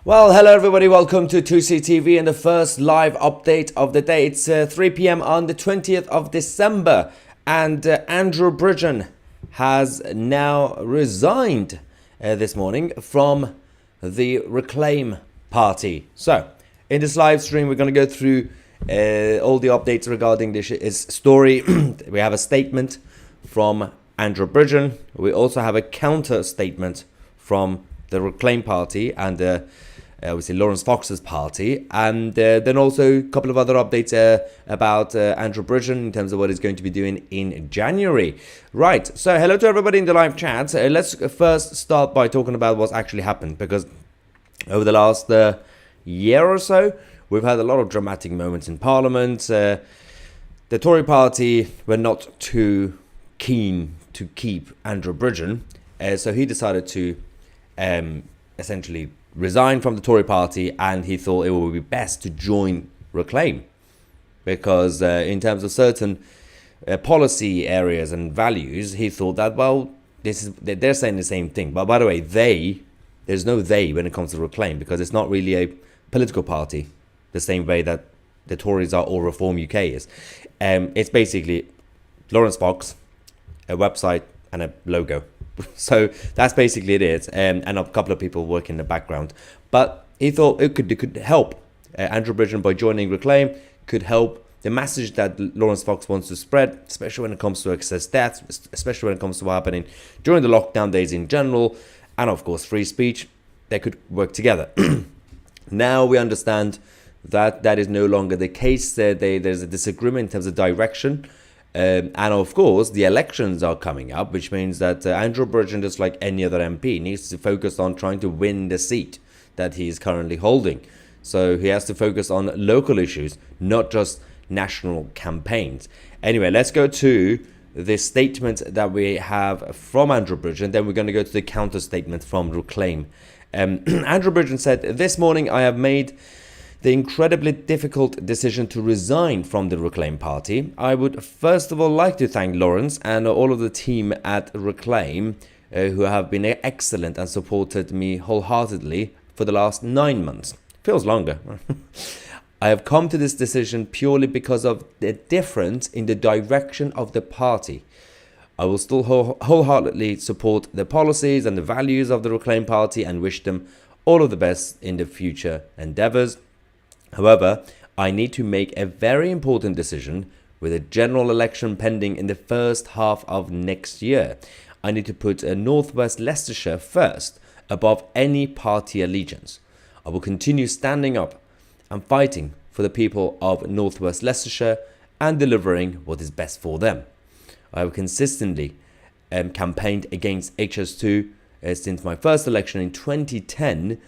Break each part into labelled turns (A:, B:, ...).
A: Well, hello everybody, welcome to 2CTV and the first live update of the day. It's 3 p.m. on the 20th of December and Andrew Bridgen has now resigned this morning from the Reclaim Party. So, in this live stream, we're going to go through all the updates regarding this story. We have a statement from Andrew Bridgen. We also have a counter statement from the Reclaim Party and obviously Laurence Fox's party, and then also a couple of other updates about Andrew Bridgen in terms of what he's going to be doing in January. Right, so hello to everybody in the live chat. Let's first start by talking about what's actually happened, because over the last year or so, we've had a lot of dramatic moments in Parliament. The Tory party were not too keen to keep Andrew Bridgen, so he decided to essentially resign from the Tory party, and he thought it would be best to join Reclaim because in terms of certain policy areas and values, he thought that, well, they're saying the same thing. But by the way, there's no they when it comes to Reclaim, because it's not really a political party the same way that the Tories are or Reform UK is. It's basically Laurence Fox, a website and a logo. So that's basically it, and a couple of people work in the background. But he thought it could help Andrew Bridgen by joining Reclaim, could help the message that Laurence Fox wants to spread, especially when it comes to excess deaths, especially when it comes to what happening during the lockdown days in general, and of course free speech. They could work together. Now we understand that that is no longer the case. There's a disagreement in terms of direction. And of course, the elections are coming up, which means that Andrew Bridgen, just like any other MP, needs to focus on trying to win the seat that he is currently holding. So he has to focus on local issues, not just national campaigns. Anyway, let's go to the statement that we have from Andrew Bridgen. Then we're going to go to the counter statement from Reclaim. Andrew Bridgen said, "This morning I have made the incredibly difficult decision to resign from the Reclaim Party. I would first of all like to thank Laurence and all of the team at Reclaim who have been excellent and supported me wholeheartedly for the last 9 months. Feels longer. I have come to this decision purely because of the difference in the direction of the party. I will still wholeheartedly support the policies and the values of the Reclaim Party and wish them all of the best in the future endeavours. However, I need to make a very important decision with a general election pending in the first half of next year. I need to put North West Leicestershire first, above any party allegiance. I will continue standing up and fighting for the people of North West Leicestershire and delivering what is best for them. I have consistently campaigned against HS2 since my first election in 2010.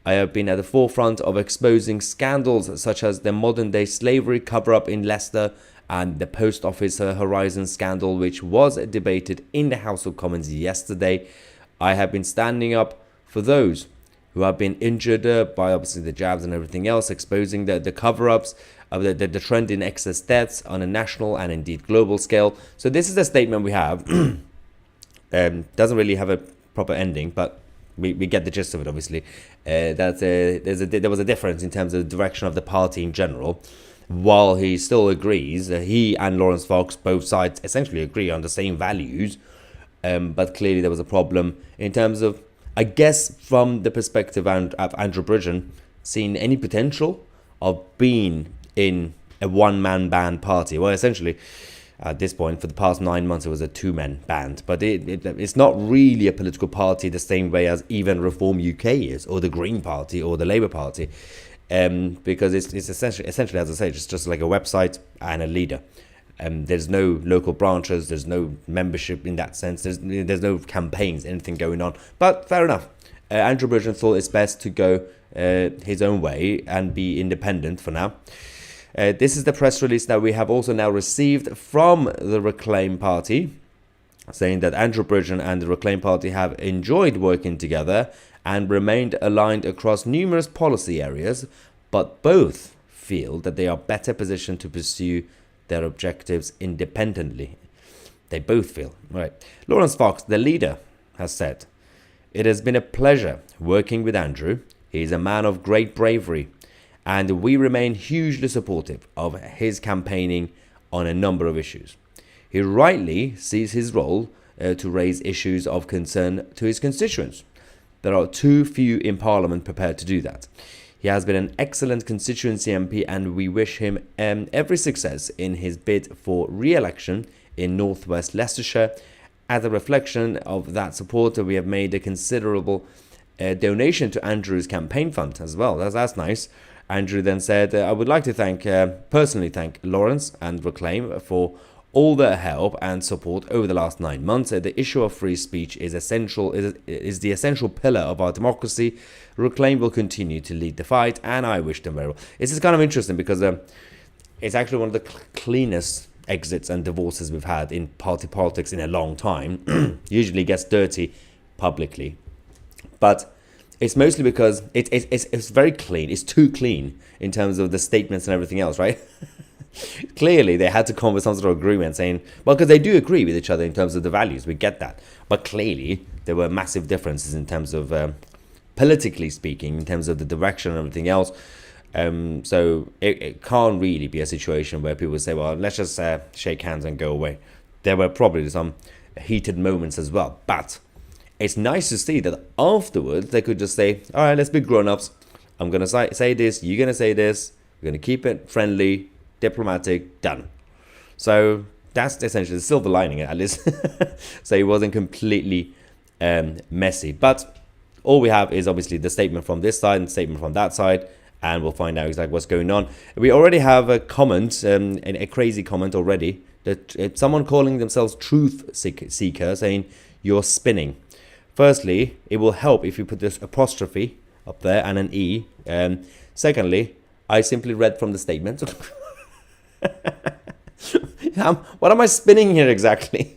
A: I have been at the forefront of exposing scandals such as the modern-day slavery cover-up in Leicester and the Post Office Horizon scandal, which was debated in the House of Commons yesterday. I have been standing up for those who have been injured by obviously the jabs and everything else, exposing the cover-ups of the trend in excess deaths on a national and indeed global scale." So this is the statement we have. Doesn't really have a proper ending, but we get the gist of it, obviously. That there was a difference in terms of the direction of the party in general. While he still agrees, he and Laurence Fox, both sides, essentially agree on the same values. But clearly there was a problem in terms of, I guess, from the perspective of Andrew Bridgen, seeing any potential of being in a one-man band party. Well, essentially, at this point, for the past 9 months, it was a two-man band. But it's not really a political party the same way as even Reform UK is, or the Green Party, or the Labour Party. Because it's essentially, as I say, just like a website and a leader. There's no local branches, there's no membership in that sense, there's no campaigns, anything going on. But fair enough. Andrew Bridgen thought it's best to go his own way and be independent for now. This is the press release that we have also now received from the Reclaim Party, saying that Andrew Bridgen and the Reclaim Party have enjoyed working together and remained aligned across numerous policy areas, but both feel that they are better positioned to pursue their objectives independently. They both feel. Right. Laurence Fox, the leader, has said, "It has been a pleasure working with Andrew. He is a man of great bravery, and we remain hugely supportive of his campaigning on a number of issues. He rightly sees his role to raise issues of concern to his constituents. There are too few in Parliament prepared to do that. He has been an excellent constituency MP, and we wish him every success in his bid for re-election in North West Leicestershire. As a reflection of that support, we have made a considerable donation to Andrew's campaign fund as well. That's nice. Andrew then said, I would like to personally thank Lawrence and Reclaim for all their help and support over the last 9 months. The issue of free speech is the essential pillar of our democracy. Reclaim will continue to lead the fight, and I wish them very well. This is kind of interesting because it's actually one of the cleanest exits and divorces we've had in party politics in a long time. Usually gets dirty publicly, but it's mostly because it's very clean. It's too clean in terms of the statements and everything else, right? Clearly, they had to come with some sort of agreement saying, well, because they do agree with each other in terms of the values, we get that. But clearly, there were massive differences in terms of, politically speaking, in terms of the direction and everything else. So it can't really be a situation where people say, well, let's just shake hands and go away. There were probably some heated moments as well. But it's nice to see that afterwards, they could just say, all right, let's be grown-ups. I'm going to say this, you're going to say this. We're going to keep it friendly, diplomatic, done. So that's essentially the silver lining, at least. So it wasn't completely messy. But all we have is obviously the statement from this side and the statement from that side, and we'll find out exactly what's going on. We already have a comment, a crazy comment already, that someone calling themselves Truth Seeker saying, you're spinning. Firstly, it will help if you put this apostrophe up there and an E. Secondly, I simply read from the statement. What am I spinning here exactly?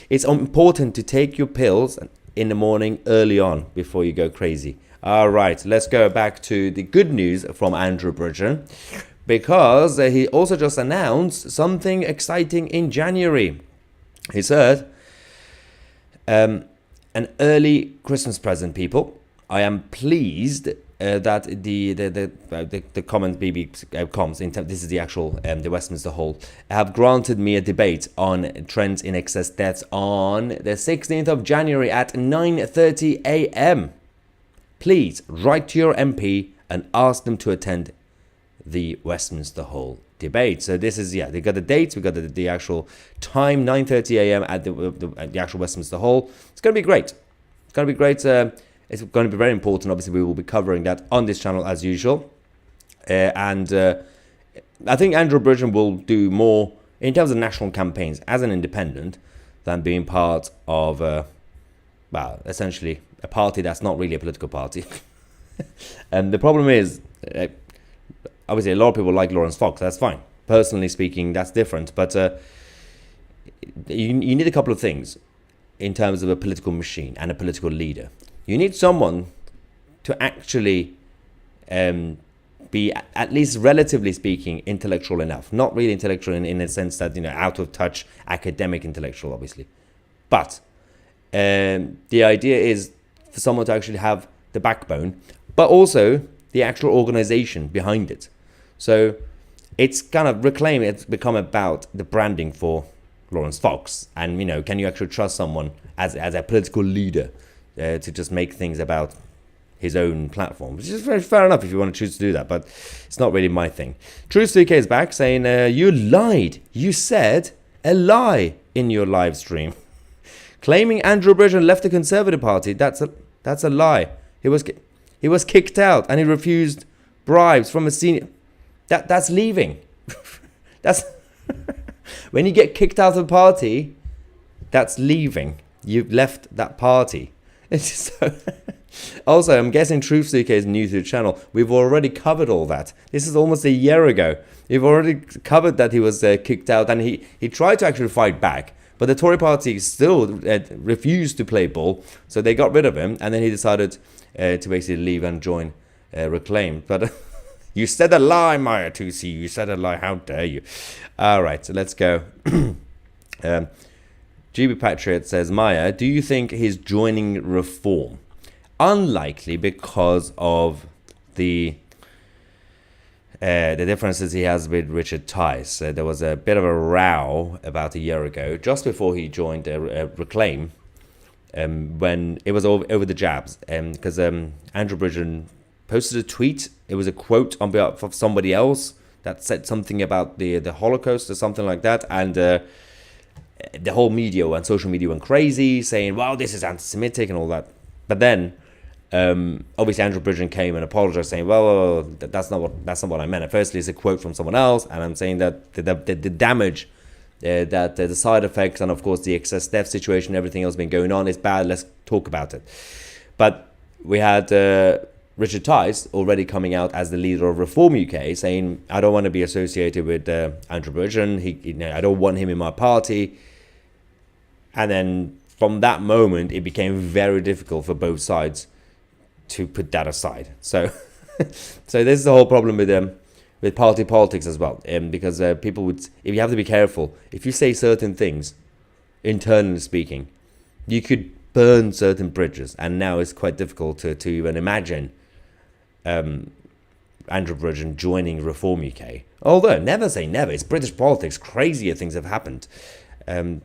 A: It's important to take your pills in the morning early on before you go crazy. All right, let's go back to the good news from Andrew Bridgen, because he also just announced something exciting in January. He said, an early Christmas present, people. I am pleased that the comment BB comes in. This is the actual the Westminster Hall have granted me a debate on trends in excess deaths on the 16th of January at 9:30 a.m. Please write to your MP and ask them to attend the Westminster Hall debate. So this is, they got the dates, we got the actual time, 9:30 a.m. at the actual Westminster Hall. It's going to be great. It's going to be great. It's going to be very important. Obviously, we will be covering that on this channel as usual. And I think Andrew Bridgen will do more in terms of national campaigns as an independent than being part of, essentially a party that's not really a political party. And the problem is, obviously, a lot of people like Lawrence Fox. That's fine. Personally speaking, that's different. But you need a couple of things in terms of a political machine and a political leader. You need someone to actually be, at least relatively speaking, intellectual enough. Not really intellectual in a sense that, out of touch, academic intellectual, obviously. But the idea is for someone to actually have the backbone, but also the actual organization behind it. So it's kind of it's become about the branding for Lawrence Fox. And, can you actually trust someone as a political leader to just make things about his own platform, which is very fair enough if you want to choose to do that, but it's not really my thing. Truth Seeker is back saying, you lied. You said a lie in your live stream. Claiming Andrew Bridgen left the Conservative Party, that's a lie. He was kicked out and he refused bribes from a senior. That's leaving. That's when you get kicked out of a party, that's leaving. You've left that party. So, also, I'm guessing Truth Seeker is new to the channel. We've already covered all that. This is almost a year ago. We've already covered that he was kicked out, and he tried to actually fight back, but the Tory party still refused to play ball, so they got rid of him, and then he decided to basically leave and join Reclaim. But you said a lie, Maya 2C. You said a lie. How dare you? All right, so let's go. GB Patriot says, Maya, do you think he's joining Reform? unlikely because of the differences he has with Richard Tice. There was a bit of a row about a year ago, just before he joined Reclaim, when it was over the jabs, because Andrew Bridgen posted a tweet. It was a quote on behalf of somebody else that said something about the Holocaust or something like that, and the whole media and social media went crazy, saying, "Wow, this is anti-Semitic" and all that. But then, obviously, Andrew Bridgen came and apologized, saying, "Well, that's not what I meant. Firstly, it's a quote from someone else, and I'm saying that the damage, that the side effects, and of course the excess death situation, everything else been going on is bad. Let's talk about it." But we had Richard Tice already coming out as the leader of Reform UK, saying, "I don't want to be associated with Andrew Bridgen. I don't want him in my party." And then from that moment, it became very difficult for both sides to put that aside. So, so this is the whole problem with party politics as well, because people would, if you have to be careful, if you say certain things, internally speaking, you could burn certain bridges, and now it's quite difficult to even imagine Andrew Bridgen joining Reform UK. Although, never say never, it's British politics, crazier things have happened.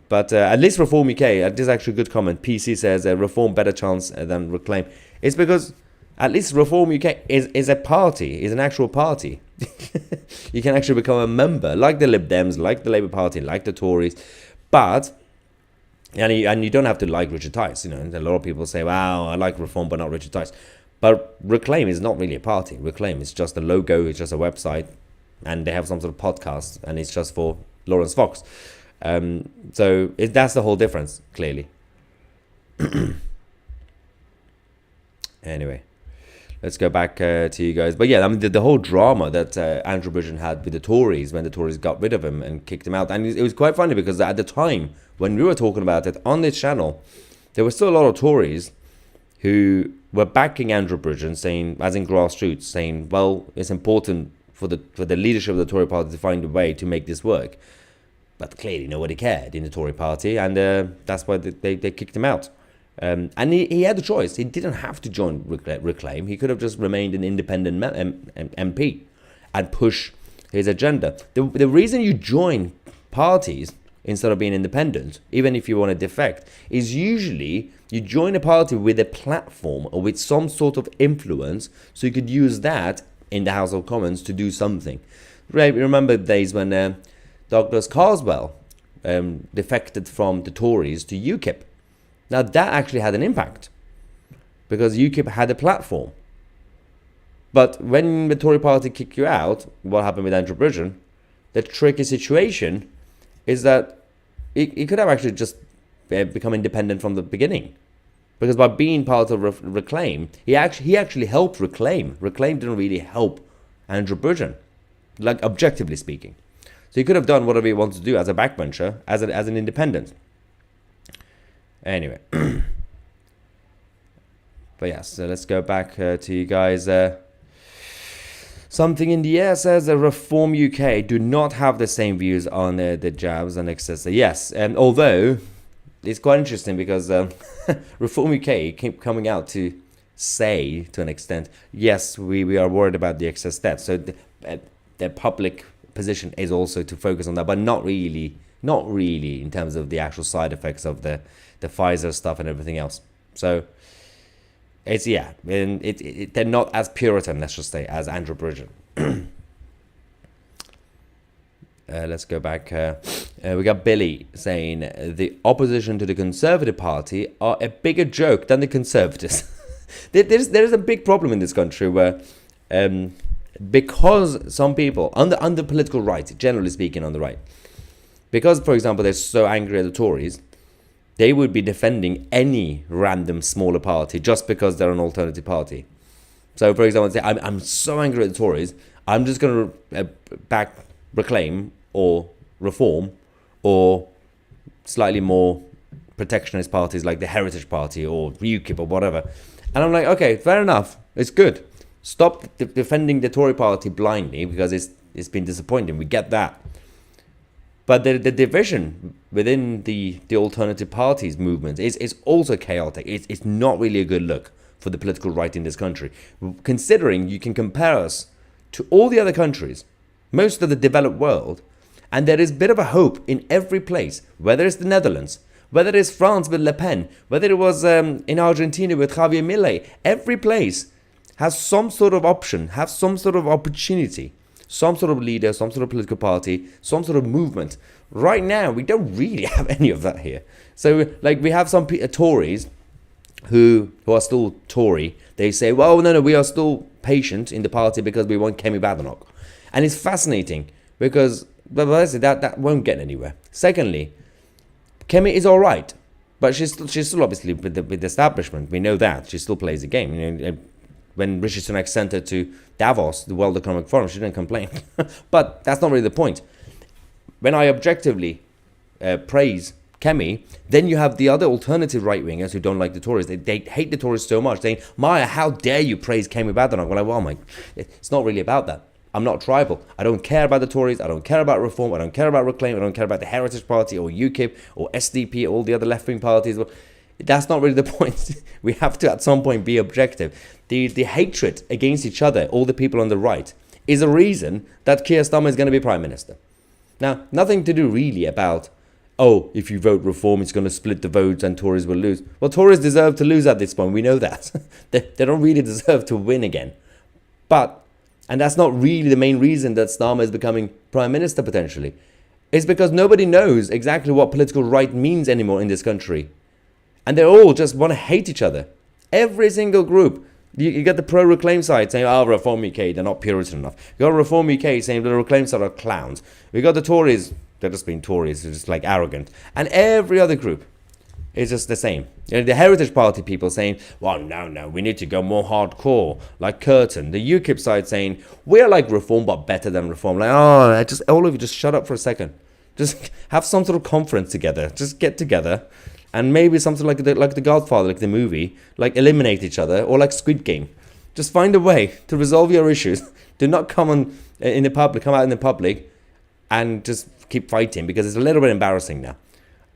A: But at least Reform UK, this is actually a good comment. PC says Reform better chance than Reclaim. It's because at least Reform UK is a party, is an actual party. You can actually become a member, like the Lib Dems, like the Labour Party, like the Tories. But, and you don't have to like Richard Tice. You know, a lot of people say, "Wow, I like Reform, but not Richard Tice." But Reclaim is not really a party. Reclaim is just a logo, it's just a website, and they have some sort of podcast, and it's just for Lawrence Fox. So that's the whole difference, clearly. Anyway, let's go back to you guys. But yeah, I mean, the whole drama that Andrew Bridgen had with the Tories when the Tories got rid of him and kicked him out. And it was quite funny because at the time when we were talking about it on this channel, there were still a lot of Tories who were backing Andrew Bridgen, saying, as in grassroots, saying, well, it's important for the leadership of the Tory party to find a way to make this work. But clearly nobody cared in the Tory party, and that's why they kicked him out. And he had a choice. He didn't have to join Reclaim. He could have just remained an independent MP and push his agenda. The reason you join parties instead of being independent, even if you want to defect, is usually you join a party with a platform or with some sort of influence, so you could use that in the House of Commons to do something. Right? Remember the days when Douglas Carswell defected from the Tories to UKIP. Now that actually had an impact because UKIP had a platform. But when the Tory party kicked you out, what happened with Andrew Bridgen, the tricky situation is that he could have actually just become independent from the beginning. Because by being part of Reclaim, he actually helped Reclaim. Reclaim didn't really help Andrew Bridgen, like objectively speaking. So he could have done whatever he wanted to do as a backbencher, as an independent. Anyway. But yeah, so let's go back to you guys. Something in the air says that Reform UK do not have the same views on the jabs and excess. Yes, although it's quite interesting because Reform UK keep coming out to say, to an extent, yes, we are worried about the excess debt. So the public position is also to focus on that, but not really in terms of the actual side effects of the Pfizer stuff and everything else. So it's, yeah, and they're not as Puritan, let's just say, as Andrew Bridgen. Let's go back. We got Billy saying the opposition to the Conservative Party are a bigger joke than the Conservatives. There's a big problem in this country where because some people on the political right, generally speaking on the right, because, for example, they're so angry at the Tories, they would be defending any random smaller party just because they're an alternative party. So, for example, say, I'm so angry at the Tories, I'm just going to back Reclaim or Reform or slightly more protectionist parties like the Heritage Party or UKIP or whatever. And I'm like, okay, fair enough. It's good. Stop defending the Tory party blindly because it's been disappointing. We get that. But the division within the alternative parties movement is also chaotic. It's not really a good look for the political right in this country. Considering you can compare us to all the other countries, most of the developed world, and there is a bit of a hope in every place, whether it's the Netherlands, whether it's France with Le Pen, whether it was in Argentina with Javier Milei, every place has some sort of option, has some sort of opportunity, some sort of leader, some sort of political party, some sort of movement. Right now, we don't really have any of that here. So, like, we have some Tories who are still Tory. They say, well, no, we are still patient in the party because we want Kemi Badenoch. And it's fascinating because that won't get anywhere. Secondly, Kemi is all right, but she's still obviously with the establishment. We know that. She still plays the game. You know, when Rishi Sunak sent her to Davos, the World Economic Forum, she didn't complain. But that's not really the point. When I objectively praise Kemi, then you have the other alternative right-wingers who don't like the Tories. They hate the Tories so much, saying, Maya, how dare you praise Kemi Badenoch? Well, it's not really about that. I'm not tribal. I don't care about the Tories. I don't care about Reform. I don't care about Reclaim. I don't care about the Heritage Party or UKIP or SDP, all the other left-wing parties. That's not really the point. We have to, at some point, be objective. The hatred against each other, all the people on the right, is a reason that Keir Starmer is going to be Prime Minister. Now, nothing to do really about, if you vote Reform, it's going to split the votes and Tories will lose. Well, Tories deserve to lose at this point. We know that. They don't really deserve to win again. And that's not really the main reason that Starmer is becoming Prime Minister potentially. It's because nobody knows exactly what political right means anymore in this country. And they all just want to hate each other. Every single group. You get the pro-Reclaim side saying, Reform UK, they're not Puritan enough. You got Reform UK saying the Reclaim side are clowns. We got the Tories, they're just being Tories, they're just like arrogant. And every other group is just the same. You know, the Heritage Party people saying, well, no, we need to go more hardcore, like Curtin. The UKIP side saying, we're like Reform, but better than Reform. Like, all of you just shut up for a second. Just have some sort of conference together. Just get together. And maybe something like the Godfather, like the movie, like eliminate each other, or like Squid Game. Just find a way to resolve your issues. Do not come out in the public, and just keep fighting, because it's a little bit embarrassing now.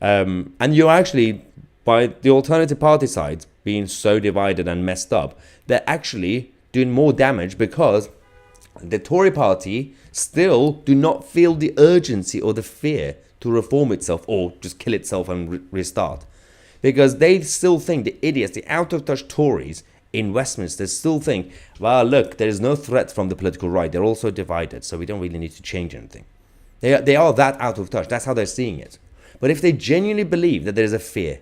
A: And you're actually, by the alternative party side being so divided and messed up, they're actually doing more damage, because the Tory party still do not feel the urgency or the fear to reform itself or just kill itself and restart. Because they still think, the idiots, the out-of-touch Tories in Westminster still think, well, look, there is no threat from the political right. They're also divided, so we don't really need to change anything. They are that out of touch. That's how they're seeing it. But if they genuinely believe that there is a fear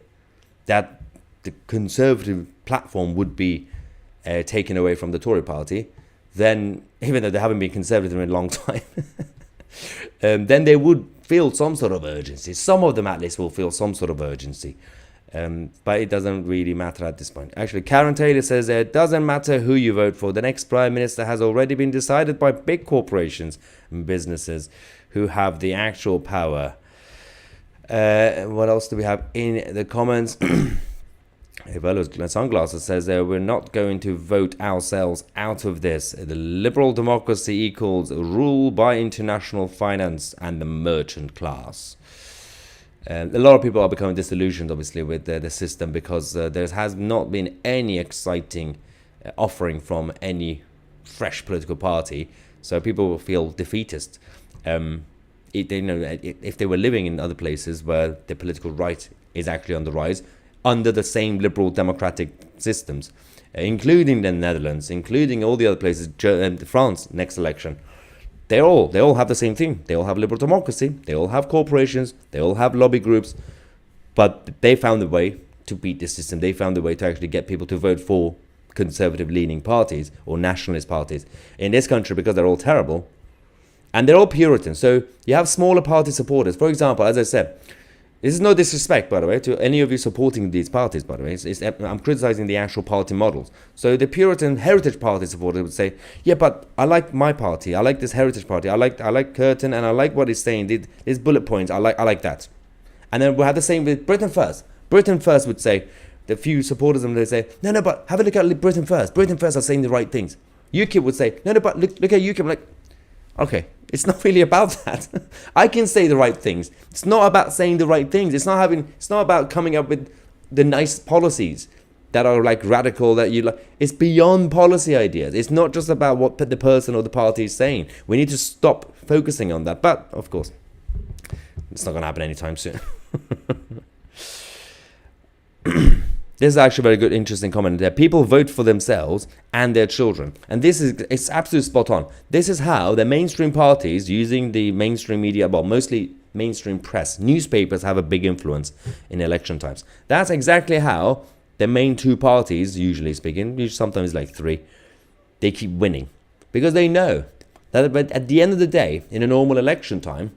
A: that the Conservative platform would be taken away from the Tory party, then, even though they haven't been Conservative in a long time, then they would feel some sort of urgency. Some of them at least will feel some sort of urgency. But it doesn't really matter at this point. Actually, Karen Taylor says it doesn't matter who you vote for. The next Prime Minister has already been decided by big corporations and businesses who have the actual power. What else do we have in the comments? Sunglasses says we're not going to vote ourselves out of this. The liberal democracy equals rule by international finance and the merchant class. A lot of people are becoming disillusioned, obviously, with the system, because there has not been any exciting offering from any fresh political party. So people will feel defeatist. If they were living in other places where the political right is actually on the rise, under the same liberal democratic systems, including the Netherlands, including all the other places, France next election, they all have the same thing. They all have liberal democracy, they all have corporations, they all have lobby groups, but they found a way to beat this system. They found a way to actually get people to vote for conservative-leaning parties or nationalist parties. In this country, because they're all terrible, and they're all Puritan, so you have smaller party supporters. For example, as I said, this is no disrespect, by the way, to any of you supporting these parties, by the way. I'm criticizing the actual party models. So the Puritan Heritage Party supporters would say, yeah, but I like my party. I like this Heritage Party. I like Curtin, and I like what he's saying. These bullet points, I like that. And then we'll have the same with Britain First. Britain First would say, the few supporters of them, they say, no, but have a look at Britain First. Britain First are saying the right things. UKIP would say, no, but look at UKIP. Like, okay, it's not really about that. I can say the right things. It's not about saying the right things. It's not about coming up with the nice policies. that are like radical, that you like. It's beyond policy ideas. It's not just about what the person or the party is saying. We need to stop focusing on that. But of course, it's not going to happen anytime soon. This is actually a very good, interesting comment there. People vote for themselves and their children. And it's absolutely spot on. This is how the mainstream parties, using the mainstream media, well, mostly mainstream press, newspapers have a big influence in election times. That's exactly how the main two parties, usually speaking, sometimes like three, they keep winning. Because they know that at the end of the day, in a normal election time,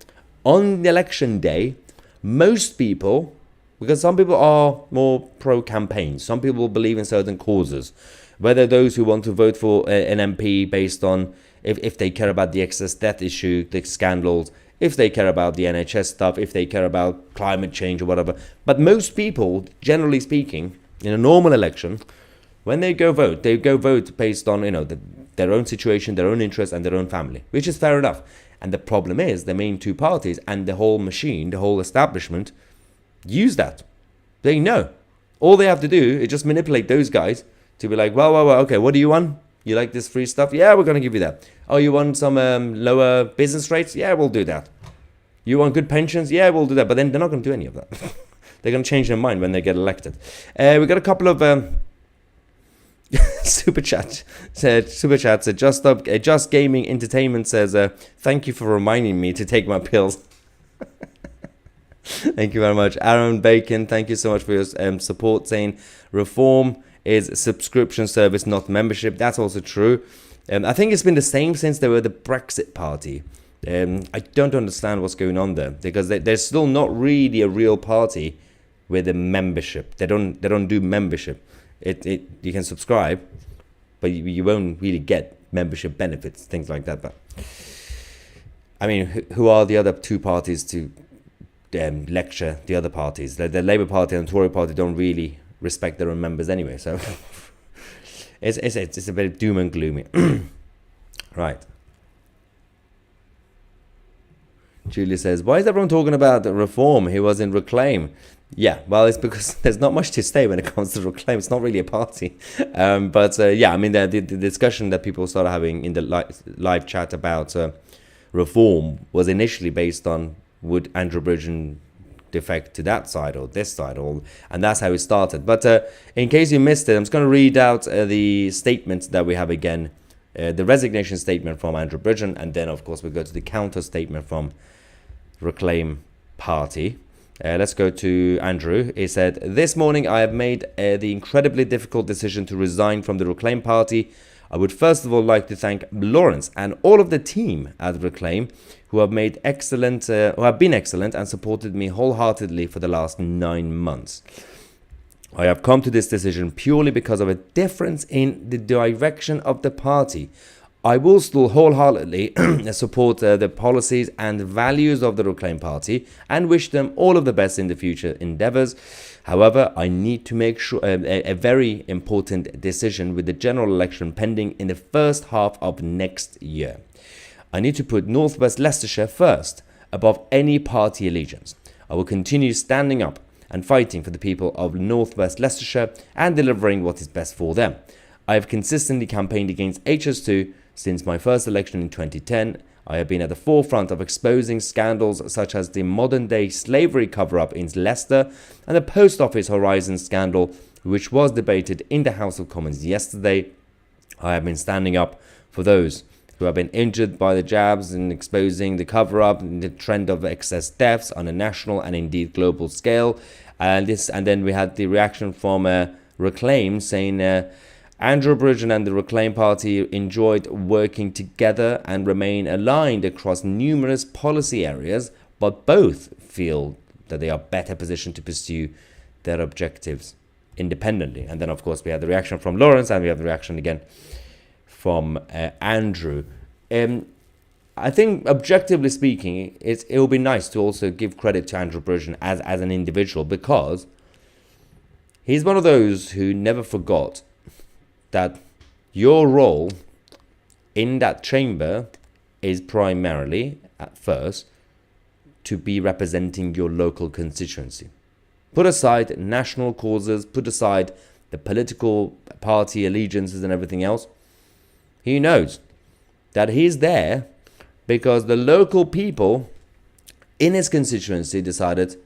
A: on the election day, most people, because some people are more pro-campaign, some people believe in certain causes, whether those who want to vote for an MP based on if they care about the excess death issue, the scandals, if they care about the NHS stuff, if they care about climate change or whatever. But most people, generally speaking, in a normal election, when they go vote based on their own situation, their own interests, and their own family, which is fair enough. And the problem is the main two parties and the whole machine, the whole establishment, use that. They know. All they have to do is just manipulate those guys to be like, well, okay, what do you want? You like this free stuff? Yeah, we're going to give you that. Oh, you want some lower business rates? Yeah, we'll do that. You want good pensions? Yeah, we'll do that. But then they're not going to do any of that. They're going to change their mind when they get elected. We got a couple of super chats. Just Gaming Entertainment says, thank you for reminding me to take my pills. Thank you very much. Aaron Bacon, thank you so much for your support, saying reform is subscription service, not membership. That's also true. I think it's been the same since they were the Brexit party. I don't understand what's going on there, because they're still not really a real party with a membership. They don't do membership. You can subscribe, but you won't really get membership benefits, things like that. But I mean, who are the other two parties to lecture the other parties? The Labour Party and the Tory Party don't really respect their own members anyway, so it's a bit doom and gloomy. Right. Julie says, why is everyone talking about reform? He was in Reclaim. Yeah, well, it's because there's not much to say when it comes to Reclaim. It's not really a party. But I mean, the discussion that people started having in the live chat about reform was initially based on, would Andrew Bridgen defect to that side or this side, and that's how it started. But in case you missed it, I'm just going to read out the statement that we have again, the resignation statement from Andrew Bridgen, and then of course we go to the counter statement from Reclaim Party. Let's go to Andrew. He said, this morning I have made the incredibly difficult decision to resign from the Reclaim Party. I would first of all like to thank Lawrence and all of the team at Reclaim who have been excellent and supported me wholeheartedly for the last 9 months. I have come to this decision purely because of a difference in the direction of the party. I will still wholeheartedly support the policies and values of the Reclaim Party and wish them all of the best in the future endeavours. However, I need to make sure a very important decision with the general election pending in the first half of next year. I need to put North West Leicestershire first, above any party allegiance. I will continue standing up and fighting for the people of North West Leicestershire and delivering what is best for them. I have consistently campaigned against HS2 since my first election in 2010. I have been at the forefront of exposing scandals such as the modern-day slavery cover-up in Leicester and the Post Office Horizon scandal, which was debated in the House of Commons yesterday. I have been standing up for those who have been injured by the jabs and exposing the cover-up and the trend of excess deaths on a national and indeed global scale. And then we had the reaction from Reclaim saying, Andrew Bridgen and the Reclaim Party enjoyed working together and remain aligned across numerous policy areas, but both feel that they are better positioned to pursue their objectives independently. And then, of course, we had the reaction from Lawrence, and we have the reaction again from Andrew. I think, objectively speaking, it will be nice to also give credit to Andrew Bridgen as an individual, because he's one of those who never forgot that your role in that chamber is primarily, at first, to be representing your local constituency. Put aside national causes, put aside the political party allegiances and everything else. He knows that he's there because the local people in his constituency decided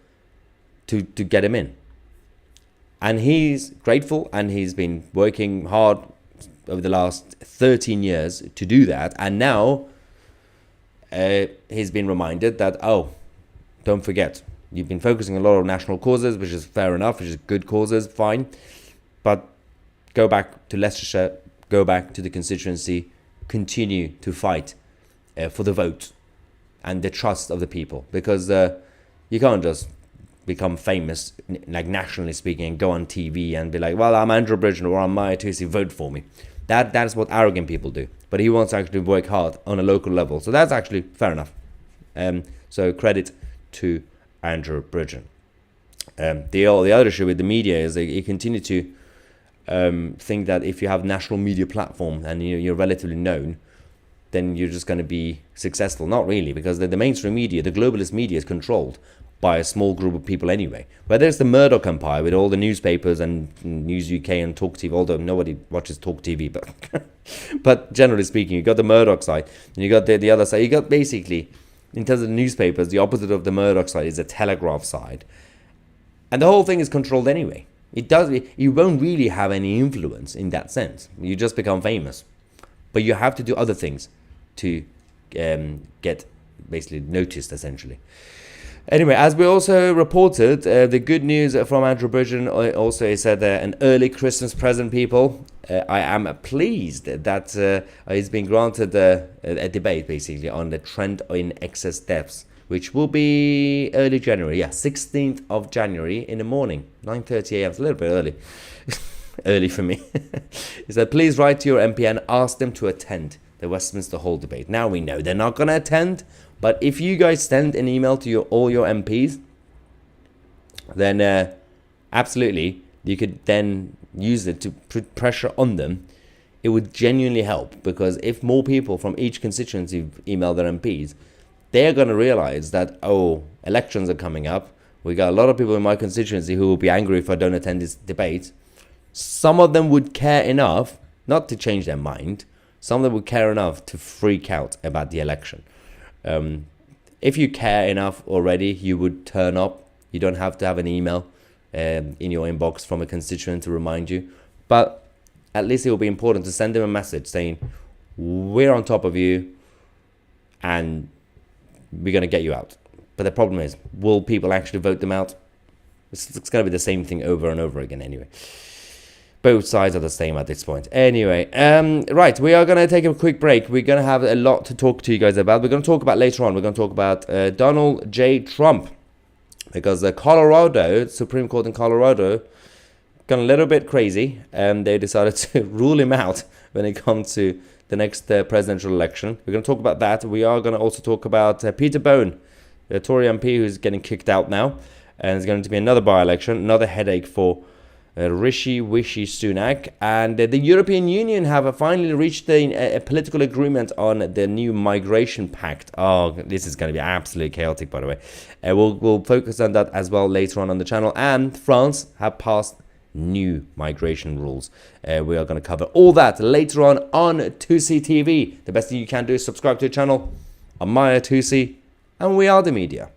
A: to get him in. And he's grateful, and he's been working hard over the last 13 years to do that. And now he's been reminded that, oh, don't forget, you've been focusing a lot on national causes, which is fair enough, which is good causes, fine. But go back to Leicestershire, go back to the constituency, continue to fight for the vote and the trust of the people. Because you can't just become famous, like nationally speaking, and go on TV and be like, well, I'm Andrew Bridgen, or I'm Maya Tusi, vote for me. That's what arrogant people do. But he wants to actually work hard on a local level. So that's actually fair enough. So credit to Andrew Bridgen. The other issue with the media is they continue to think that if you have national media platform and you're relatively known, then you're just going to be successful. Not really, because the mainstream media, the globalist media, is controlled by a small group of people anyway. Whether it's the Murdoch empire with all the newspapers and News UK and Talk TV, although nobody watches Talk TV, but generally speaking, you got the Murdoch side, and you got the other side. You got basically, in terms of the newspapers, the opposite of the Murdoch side is the Telegraph side, and the whole thing is controlled anyway. You won't really have any influence in that sense. You just become famous, but you have to do other things to get basically noticed, essentially. Anyway, as we also reported, the good news from Andrew Bridgen also is that an early Christmas present, people. I am pleased that he's been granted a debate, basically, on the trend in excess deaths, which will be early January. Yeah, 16th of January in the morning, 9:30 a.m. It's a little bit early. Early for me. He said, please write to your MP and ask them to attend the Westminster Hall debate. Now we know they're not going to attend. But if you guys send an email to all your MPs, then absolutely, you could then use it to put pressure on them. It would genuinely help, because if more people from each constituency email their MPs, they're going to realize that, oh, elections are coming up. We got a lot of people in my constituency who will be angry if I don't attend this debate. Some of them would care enough not to change their mind. Some of them would care enough to freak out about the election. If you care enough already, you would turn up. You don't have to have an email in your inbox from a constituent to remind you. But at least it will be important to send them a message saying, we're on top of you and we're going to get you out. But the problem is, will people actually vote them out? It's going to be the same thing over and over again anyway. Both sides are the same at this point. Anyway, right, we are going to take a quick break. We're going to have a lot to talk to you guys about. We're going to talk about later on. We're going to talk about Donald J. Trump. Because the Supreme Court in Colorado, got a little bit crazy. They decided to rule him out when it comes to the next presidential election. We're going to talk about that. We are going to also talk about Peter Bone, the Tory MP who's getting kicked out now. And it's going to be another by-election, another headache for Rishi Sunak. And the European Union have finally reached a political agreement on the new migration pact. Oh, this is going to be absolutely chaotic, by the way. We'll focus on that as well later on the channel. And France have passed new migration rules. We are going to cover all that later on 2C TV. The best thing you can do is subscribe to the channel. I'm Maya Tusi, and we are the media.